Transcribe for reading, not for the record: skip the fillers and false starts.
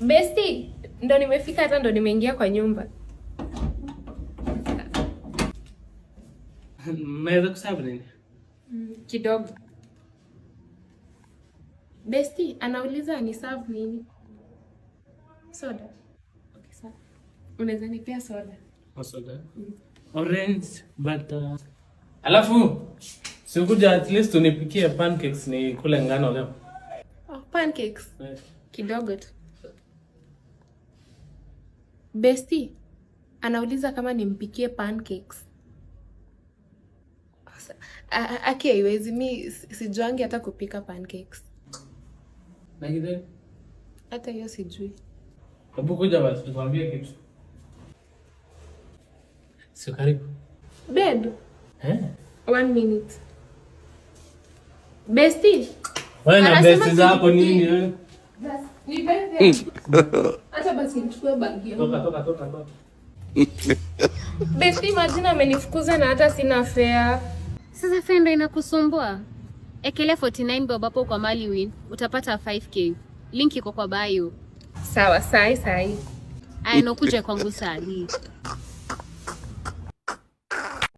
Bestie, ndo nimefika, hata ndo nimeingia kwa nyumba. Naweza kusabu nini? Kidogo. Bestie, anauliza ni serve nini? Soda. Okay, sawa. Unaweza nipea soda? Soda. Orange, butter. Alafu, sikuja at least unipikie pancakes ni kule ngano leo. Oh, pancakes. Yes. Kidogo tu. Bestie, anauliza kama nimpikie pancakes. Aki haiwezi, mi sijuangi hata kupika pancakes. Na kideni? Hata hiyo sijui. Hebu kuja basi tukwambie kitu. Sio karibu. Bed. 1 minute. Bestie. Wewe na bestie zako nini wewe? Ni bed. Acha basi nichukue bag yangu. Toka. Bestie, imagine amenifukuza na hata sina fare. Sasa fare ndio inakusumbua. Ekelea 49 bob hapo kwa Mali Win, utapata 5k. Link iko kwa bio. Sawa, sai. Aya, nakuja kwangu saa hii.